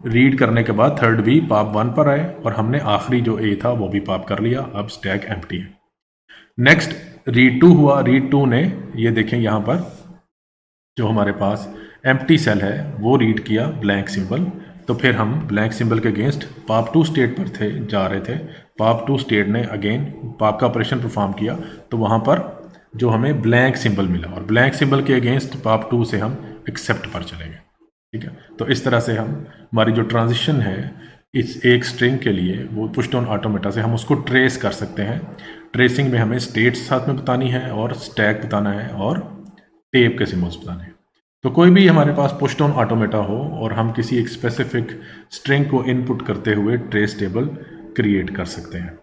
रीड करने के बाद थर्ड बी पॉप 1 पर आए और हमने आखिरी जो ए था वो भी पॉप कर लिया। अब स्टैक एम्प्टी है। नेक्स्ट रीड 2 हुआ, रीड 2 ने ये देखें यहाँ पर जो हमारे पास एम्प्टी सेल है वो रीड किया ब्लैंक सिंबल, तो फिर हम ब्लैंक सिंबल के अगेंस्ट पॉप 2 स्टेट पर जा रहे थे। पॉप 2 स्टेट ने अगेन पॉप का ऑपरेशन परफॉर्म किया तो वहाँ पर जो हमें ब्लैंक सिंबल मिला और ब्लैंक सिंबल के अगेंस्ट पॉप 2 से हम एक्सेप्ट पर चले गए, ठीक है। तो इस तरह से हम हमारी जो ट्रांजिशन है इस एक स्ट्रिंग के लिए वो पुश डाउन ऑटोमेटा से हम उसको ट्रेस कर सकते हैं। ट्रेसिंग में हमें स्टेट्स साथ में बतानी है और स्टैक बताना है और टेप के सिम्बल्स बताने हैं। तो कोई भी हमारे पास पुश डाउन ऑटोमेटा हो और हम किसी एक स्पेसिफिक स्ट्रिंग को इनपुट करते हुए ट्रेस टेबल क्रिएट कर सकते हैं।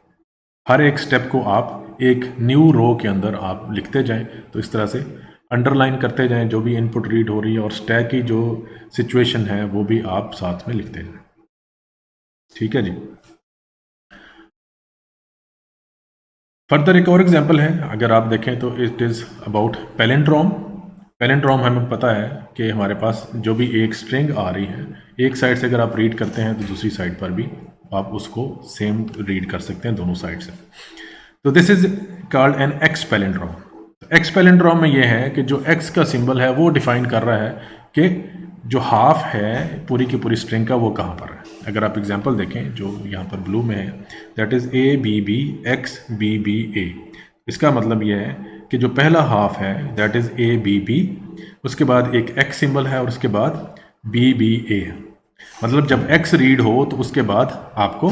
हर एक स्टेप को आप एक न्यू रो के अंदर आप लिखते जाएं, तो इस तरह से अंडरलाइन करते जाएं जो भी इनपुट रीड हो रही है और स्टैक की जो सिचुएशन है वो भी आप साथ में लिखते जाएं, ठीक है जी। फर्दर एक और एग्जांपल है, अगर आप देखें तो it is about palindrome. Palindrome हमें पता है कि हमारे पास जो भी एक स्ट्रिंग आ रही है एक साइड से अगर आप रीड करते हैं तो दूसरी साइड पर भी आप उसको सेम रीड कर सकते हैं दोनों साइड से। तो this is called an x palindrome. X palindrome में यह है कि जो एक्स का सिंबल है वो डिफाइन कर रहा है कि जो हाफ है पूरी की पूरी स्ट्रिंग का वो कहाँ पर है। अगर आप एग्जांपल देखें जो यहाँ पर ब्लू में है, that is A B B X B B A. इसका मतलब यह है कि जो पहला हाफ है that is A B B, उसके बाद एक एक्स सिंबल है और उसके बाद बी बी ए है। मतलब जब एक्स रीड हो तो उसके बाद आपको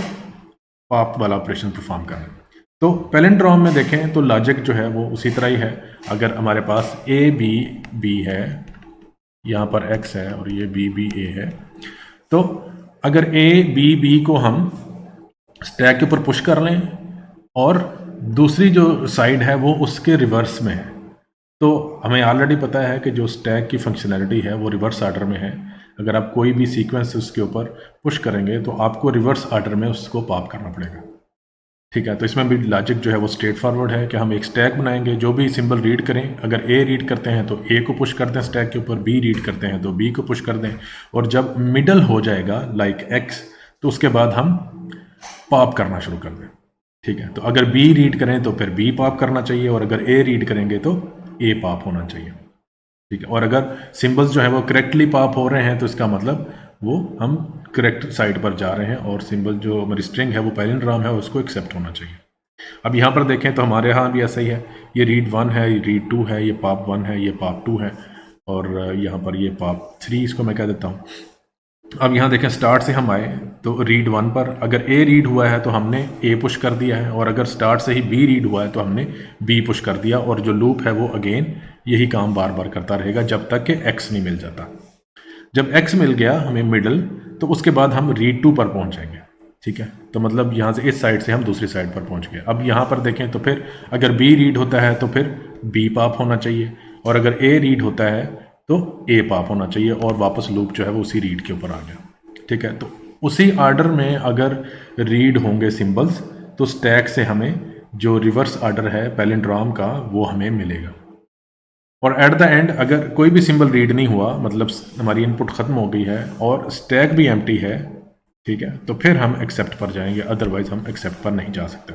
पॉप वाला ऑपरेशन परफॉर्म करना है। तो पैलिंड्रोम में देखें तो लॉजिक जो है वो उसी तरह ही है। अगर हमारे पास ए बी बी है, यहाँ पर एक्स है और ये बी बी ए है, तो अगर ए बी बी को हम स्टैक के ऊपर पुश कर लें और दूसरी जो साइड है वो उसके रिवर्स में है, तो हमें ऑलरेडी पता है कि जो स्टैक की फंक्शनैलिटी है वो रिवर्स आर्डर में है। अगर आप कोई भी सीक्वेंस उसके ऊपर पुश करेंगे तो आपको रिवर्स आर्डर में उसको पॉप करना पड़ेगा, ठीक है। तो इसमें भी लॉजिक जो है वो स्ट्रेट फॉरवर्ड है कि हम एक स्टैक बनाएंगे, जो भी सिंबल रीड करें, अगर ए रीड करते हैं तो ए को पुश कर दें स्टैक के ऊपर, बी रीड करते हैं तो बी को पुश कर दें, और जब मिडल हो जाएगा लाइक एक्स तो उसके बाद हम पॉप करना शुरू कर दें, ठीक है। तो अगर बी रीड करें तो फिर बी पॉप करना चाहिए और अगर ए रीड करेंगे तो ए पॉप होना चाहिए, ठीक है। और अगर सिंबल्स जो है वो करेक्टली पॉप हो रहे हैं तो इसका मतलब वो हम करेक्ट साइड पर जा रहे हैं और सिंबल जो हमारी स्ट्रिंग है वो पैलिंड्रोम है उसको एक्सेप्ट होना चाहिए। अब यहाँ पर देखें तो हमारे यहाँ भी ऐसा ही है, ये रीड 1 है, ये रीड 2 है, ये पॉप 1 है, ये पॉप 2 है और यहाँ पर ये पॉप 3 इसको मैं कह देता हूँ। अब यहाँ देखें स्टार्ट से हम आए तो रीड 1 पर अगर ए रीड हुआ है तो हमने ए पुश कर दिया है और अगर स्टार्ट से ही बी रीड हुआ है तो हमने बी पुश कर दिया, और जो लूप है वो अगेन यही काम बार बार करता रहेगा जब तक कि एक्स नहीं मिल जाता। जब एक्स मिल गया हमें मिडल, तो उसके बाद हम रीड 2 पर पहुँच जाएंगे, ठीक है। तो मतलब यहाँ से इस साइड से हम दूसरी साइड पर पहुँच गए। अब यहाँ पर देखें तो फिर अगर बी रीड होता है तो फिर बी पॉप होना चाहिए और अगर ए रीड होता है तो ए पॉप होना चाहिए और वापस लूप जो है वो उसी रीड के ऊपर आ गया, ठीक है। तो उसी आर्डर में अगर रीड होंगे सिंबल्स तो स्टैक से हमें जो रिवर्स आर्डर है पैलिंड्रोम का वो हमें मिलेगा। और एट द एंड अगर कोई भी सिंबल रीड नहीं हुआ, मतलब हमारी इनपुट ख़त्म हो गई है और स्टैक भी एम्प्टी है, ठीक है, तो फिर हम एक्सेप्ट पर जाएंगे, अदरवाइज हम एक्सेप्ट पर नहीं जा सकते,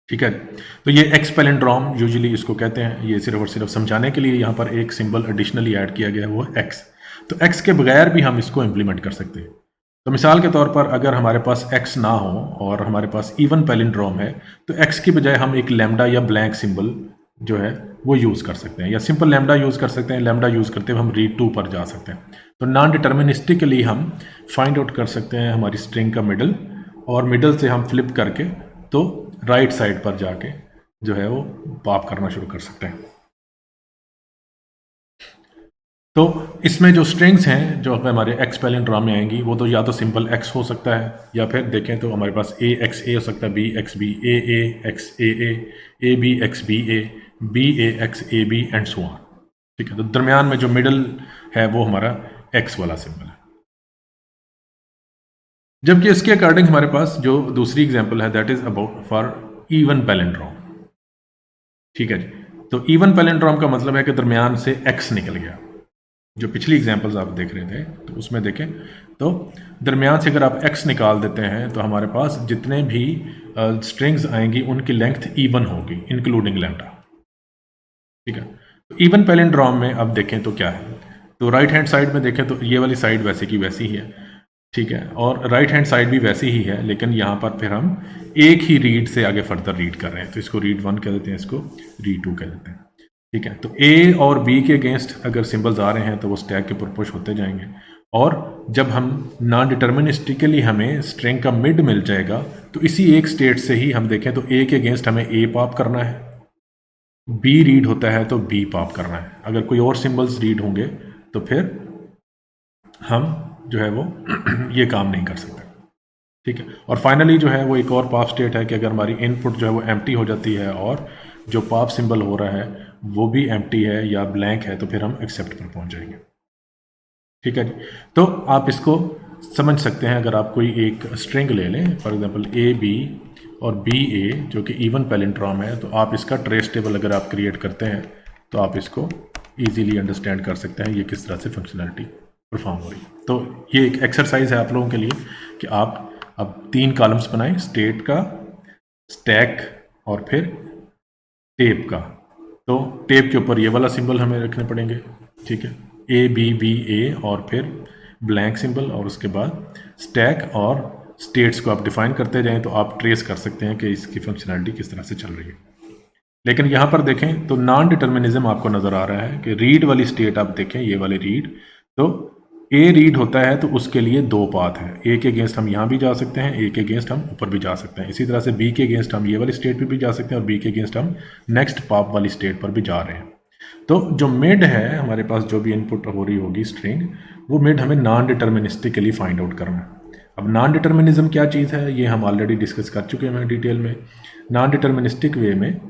ठीक है। तो ये एक्स पैलिंड्रोम यूजुअली इसको कहते हैं, ये सिर्फ और सिर्फ समझाने के लिए यहाँ पर एक सिंबल एडिशनली ऐड किया गया है वो एक्स। तो एक्स के बगैर भी हम इसको इम्प्लीमेंट कर सकते हैं। तो मिसाल के तौर पर अगर हमारे पास एक्स ना हो और हमारे पास इवन पैलिंड्रोम है तो एक्स की बजाय हम एक लैम्डा या ब्लैंक सिंबल जो है वो यूज़ कर सकते हैं, या सिंपल लैम्डा यूज़ कर सकते हैं। लैम्डा यूज़ करते हुए हम रीड 2 पर जा सकते हैं। तो नॉन डिटर्मिनिस्टिकली हम फाइंड आउट कर सकते हैं हमारी स्ट्रिंग का मिडल, और मिडल से हम फ्लिप करके तो राइट साइड पर जाके जो है वो पॉप करना शुरू कर सकते हैं। तो इसमें जो स्ट्रिंग्स हैं जो हमारे एक्स पैलिंड्रोम में आएंगी वो तो या तो सिंपल एक्स हो सकता है, या फिर देखें तो हमारे पास ए एक्स ए हो सकता है, B X B, A X A B X B A X A B and so on. ठीक है, तो दरमियान में जो मिडल है वो हमारा एक्स वाला सिंबल है। जबकि इसके अकॉर्डिंग हमारे पास जो दूसरी एग्जांपल है that is about for even palindrome. ठीक है जी, तो इवन पैलिंड्रोम का मतलब है कि दरमियान से एक्स निकल गया। जो पिछली एग्जांपल्स आप देख रहे थे तो उसमें देखें तो दरमियान से अगर आप x निकाल देते हैं तो हमारे पास जितने भी स्ट्रिंग्स आएंगी उनकी लेंथ इवन होगी इंक्लूडिंग लैम्डा। ठीक है, तो इवन पैलिंड्रोम में अब देखें तो क्या है, तो राइट हैंड साइड में देखें तो ये वाली साइड वैसे की वैसी ही है। ठीक है, और राइट हैंड साइड भी वैसी ही है, लेकिन यहाँ पर फिर हम एक ही रीड से आगे फर्दर रीड कर रहे हैं, तो इसको रीड 1 कह देते हैं, इसको रीड 2 कह देते हैं। ठीक है, तो ए और बी के अगेंस्ट अगर सिंबल्स आ रहे हैं तो वो स्टैक के ऊपर पुश होते जाएंगे, और जब हम नॉन डिटर्मिनिस्टिकली हमें स्ट्रिंग का मिड मिल जाएगा तो इसी एक स्टेट से ही हम देखें तो ए के अगेंस्ट हमें ए पॉप करना है, बी रीड होता है तो बी पॉप करना है। अगर कोई और सिंबल्स रीड होंगे तो फिर हम जो है वो ये काम नहीं कर सकते। ठीक है, और फाइनली जो है वो एक और पॉप स्टेट है कि अगर हमारी इनपुट जो है वो एम्प्टी हो जाती है और जो पॉप सिंबल हो रहा है वो भी एम्प्टी है या ब्लैंक है तो फिर हम एक्सेप्ट पर पहुंच जाएंगे। ठीक है जी, तो आप इसको समझ सकते हैं। अगर आप कोई एक स्ट्रिंग ले लें फॉर एग्जांपल ए बी और बी ए जो कि इवन पैलिंड्रोम है, तो आप इसका ट्रेस टेबल अगर आप क्रिएट करते हैं तो आप इसको ईजीली अंडरस्टैंड कर सकते हैं ये किस तरह से फंक्शनैलिटी परफॉर्म हो रही है। तो ये एक एक्सरसाइज है आप लोगों के लिए कि आप अब 3 कॉलम्स बनाएं, स्टेट का, स्टैक और फिर टेप का। तो टेप के ऊपर ये वाला सिंबल हमें रखने पड़ेंगे। ठीक है, ए बी बी ए और फिर ब्लैंक सिंबल, और उसके बाद स्टैक और स्टेट्स को आप डिफाइन करते जाएं तो आप ट्रेस कर सकते हैं कि इसकी फंक्शनैलिटी किस तरह से चल रही है। लेकिन यहाँ पर देखें तो नॉन डिटर्मिनिज्म आपको नज़र आ रहा है कि रीड वाली स्टेट आप देखें, ये वाली रीड, तो ए रीड होता है तो उसके लिए 2 पाथ हैं। ए के अगेंस्ट हम यहाँ भी जा सकते हैं, ए के अगेंस्ट हम ऊपर भी जा सकते हैं। इसी तरह से बी के अगेंस्ट हम ये वाली स्टेट पे भी जा सकते हैं और बी के अगेंस्ट हम नेक्स्ट पॉप वाली स्टेट पर भी जा रहे हैं। तो जो मिड है हमारे पास जो भी इनपुट हो रही होगी स्ट्रिंग, वो मिड हमें नॉन डिटर्मिनिस्टिकली फाइंड आउट करना है। अब नॉन डिटर्मिनिज्म क्या चीज़ है ये हम ऑलरेडी डिस्कस कर चुके हैं डिटेल में। नॉन डिटर्मिनिस्टिक वे में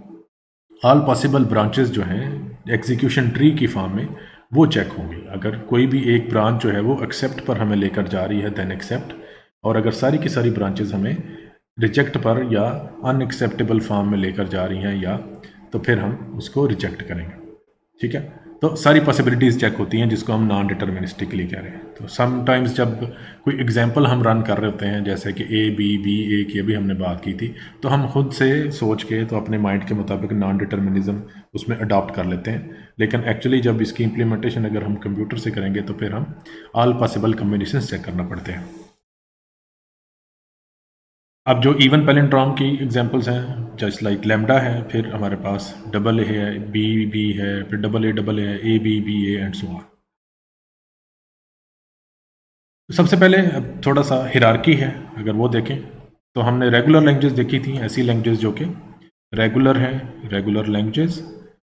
ऑल पॉसिबल ब्रांचेस जो हैं एग्जीक्यूशन ट्री की फॉर्म में वो चेक होंगी। अगर कोई भी एक ब्रांच जो है वो एक्सेप्ट पर हमें लेकर जा रही है देन एक्सेप्ट, और अगर सारी की सारी ब्रांचेस हमें रिजेक्ट पर या अनएक्सेप्टेबल फॉर्म में लेकर जा रही हैं या, तो फिर हम उसको रिजेक्ट करेंगे। ठीक है, तो सारी पॉसिबिलिटीज़ चेक होती हैं जिसको हम नॉन डिटर्मिनिस्टिकली कह रहे हैं। तो समटाइम्स जब कोई एग्जांपल हम रन कर रहे होते हैं जैसे कि ए बी बी ए की अभी हमने बात की थी, तो हम खुद से सोच के तो अपने माइंड के मुताबिक नॉन डिटर्मिनिज्म उसमें अडॉप्ट कर लेते हैं, लेकिन एक्चुअली जब इसकी इम्प्लीमेंटेशन अगर हम कंप्यूटर से करेंगे तो फिर हम ऑल पॉसिबल कम्बिनेशन चेक करना पड़ते हैं। अब जो इवन पैलिंड्रोम की एग्जांपल्स हैं जस्ट लाइक लैम्डा है, फिर हमारे पास डबल ए है, बी बी है, फिर डबल है, A B A and so on. सबसे पहले अब थोड़ा सा हिरार्की है, अगर वो देखें तो हमने रेगुलर लैंग्वेज देखी थी, ऐसी लैंग्वेज जो कि रेगुलर है, रेगुलर लैंग्वेज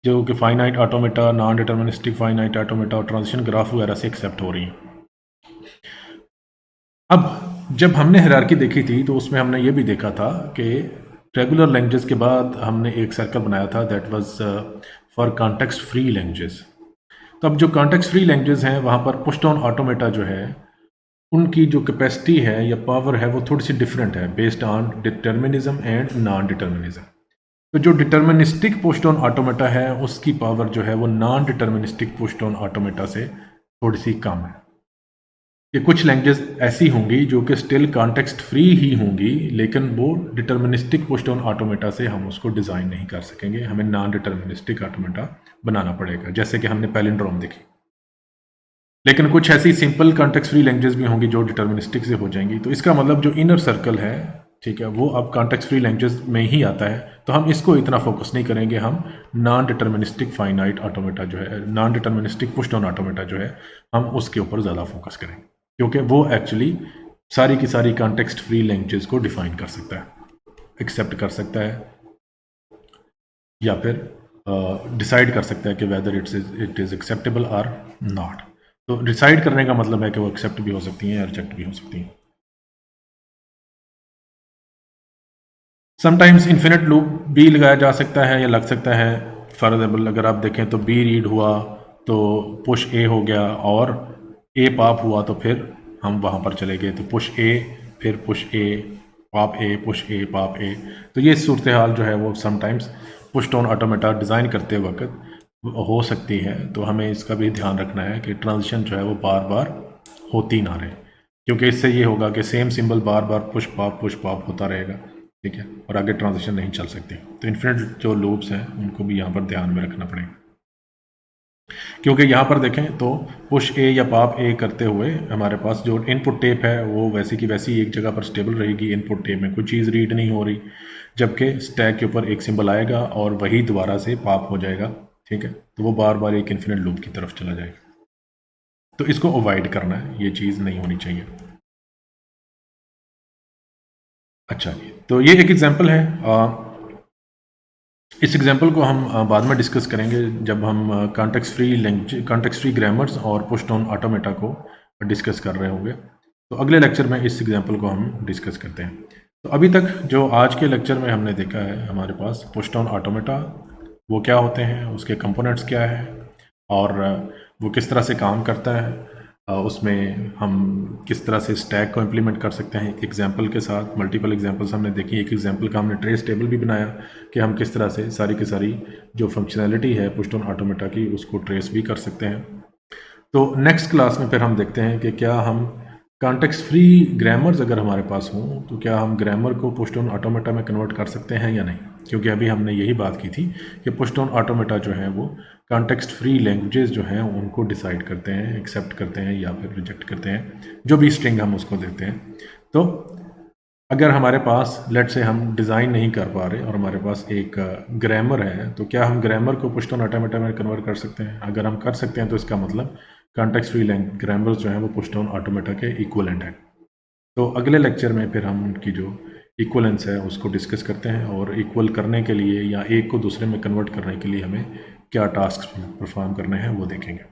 जो कि finite automata, non deterministic finite automata और ट्रांजिशन ग्राफ वगैरह से एक्सेप्ट हो रही हैं। अब जब हमने हिरार्की देखी थी तो उसमें हमने ये भी देखा था कि रेगुलर लैंग्वेज के बाद हमने एक सर्कल बनाया था that was for context free language. तो अब जो कॉन्टेक्स्ट फ्री लैंग्वेज हैं वहाँ पर पुश डाउन ऑटोमेटा जो है उनकी जो कैपेसिटी है या पावर है वो थोड़ी सी डिफरेंट है based on determinism and non determinism. तो जो डिटर्मिनिस्टिक पुश डाउन ऑटोमेटा है उसकी पावर जो है वो non deterministic push down automata से थोड़ी सी कम है। कि कुछ लैंग्वेज ऐसी होंगी जो कि स्टिल कॉन्टेक्स्ट फ्री ही होंगी, लेकिन वो डिटर्मिनिस्टिक पुश डाउन ऑटोमेटा से हम उसको डिज़ाइन नहीं कर सकेंगे, हमें नॉन डिटर्मिनिस्टिक ऑटोमेटा बनाना पड़ेगा, जैसे कि हमने पैलिंड्रोम देखी। लेकिन कुछ ऐसी सिंपल कॉन्टेक्स्ट फ्री लैंग्वेज भी होंगी जो डिटर्मिनिस्टिक से हो जाएंगी। तो इसका मतलब जो इनर सर्कल है, ठीक है, वो अब कॉन्टेक्स्ट फ्री लैंग्वेज में ही आता है, तो हम इसको इतना फोकस नहीं करेंगे। हम नॉन डिटर्मिनिस्टिक फाइनाइट ऑटोमेटा जो है, non deterministic push down automata जो है, हम उसके ऊपर ज़्यादा फोकस करेंगे, क्योंकि वो एक्चुअली सारी की सारी कॉन्टेक्स्ट फ्री लैंग्वेज को डिफाइन कर सकता है। एक्सेप्ट कर सकता है या फिर डिसाइड कर सकता है कि वेदर इट इज़ एक्सेप्टेबल और नॉट। तो डिसाइड करने का मतलब है कि वो एक्सेप्ट भी हो सकती हैं या रिजेक्ट भी हो सकती हैं। समटाइम्स इन्फिनिट लूप भी लगाया जा सकता है या लग सकता है। फॉर एग्जाम्पल अगर आप देखें तो बी रीड हुआ तो पुश ए हो गया, और ए पॉप हुआ तो फिर हम वहाँ पर चले गए, तो पुश ए फिर पुश ए पॉप ए पुश ए पॉप ए। तो ये सूरत हाल जो है वो sometimes push tone automata design करते वक्त हो सकती है। तो हमें इसका भी ध्यान रखना है कि ट्रांजिशन जो है वो बार बार होती ना रहे, क्योंकि इससे ये होगा कि सेम सिंबल बार बार पुश पॉप होता रहेगा, ठीक है, और आगे ट्रांजिशन नहीं चल सकती। तो इन्फिनिट जो लूप्स हैं उनको भी यहाँ पर ध्यान में रखना पड़ेगा, क्योंकि यहाँ पर देखें तो पुश ए या पॉप ए करते हुए हमारे पास जो इनपुट टेप है वो वैसी की वैसी एक जगह पर स्टेबल रहेगी। इनपुट टेप में कोई चीज़ रीड नहीं हो रही, जबकि स्टैक के ऊपर एक सिंबल आएगा और वही दोबारा से पॉप हो जाएगा, ठीक है। तो वो बार बार एक इन्फिनिट लूप की तरफ चला जाएगा। तो इसको अवॉइड करना है, ये चीज़ नहीं होनी चाहिए। अच्छा जी, तो ये एक एग्जांपल है। इस एग्जांपल को हम बाद में डिस्कस करेंगे जब हम context free language, context free grammars और पुश टोन ऑटोमेटा को डिस्कस कर रहे होंगे। तो अगले लेक्चर में इस एग्जांपल को हम डिस्कस करते हैं। तो अभी तक जो आज के लेक्चर में हमने देखा है, हमारे पास पुश टोन ऑटोमेटा वो क्या होते हैं, उसके कंपोनेंट्स क्या है और वो किस तरह से काम करता है, उसमें हम किस तरह से स्टैक को इम्प्लीमेंट कर सकते हैं। एक एग्जांपल के साथ मल्टीपल एग्जांपल्स हमने देखी। एक एग्जांपल का हमने ट्रेस टेबल भी बनाया कि हम किस तरह से सारी की सारी जो फंक्शनैलिटी है पुश टोन ऑटोमेटा की उसको ट्रेस भी कर सकते हैं। तो नेक्स्ट क्लास में फिर हम देखते हैं कि क्या हम कॉन्टेक्स्ट फ्री ग्रामर्स अगर हमारे पास हों तो क्या हम ग्रामर को पुश टोन ऑटोमेटा में कन्वर्ट कर सकते हैं या नहीं, क्योंकि अभी हमने यही बात की थी कि पुश टोन ऑटोमेटा जो है वो कॉन्टेक्स्ट फ्री लैंग्वेजेस जो हैं उनको डिसाइड करते हैं, एक्सेप्ट करते हैं या फिर रिजेक्ट करते हैं, जो भी स्ट्रिंग हम उसको देते हैं। तो अगर हमारे पास लेट से हम डिज़ाइन नहीं कर पा रहे और हमारे पास एक ग्रामर है, तो क्या हम ग्रामर को पुश टोन ऑटोमेटा में कन्वर्ट कर सकते हैं? अगर हम कर सकते हैं तो इसका मतलब कॉन्टेक्स्ट फ्री ग्रामर्स जो है वो पुश टोन ऑटोमेटा के इक्वलेंट है। तो अगले लेक्चर में फिर हम उनकी जो इक्वलेंस है उसको डिस्कस करते हैं, और इक्वल करने के लिए या एक को दूसरे में कन्वर्ट करने के लिए हमें क्या टास्क परफॉर्म करने हैं वो देखेंगे।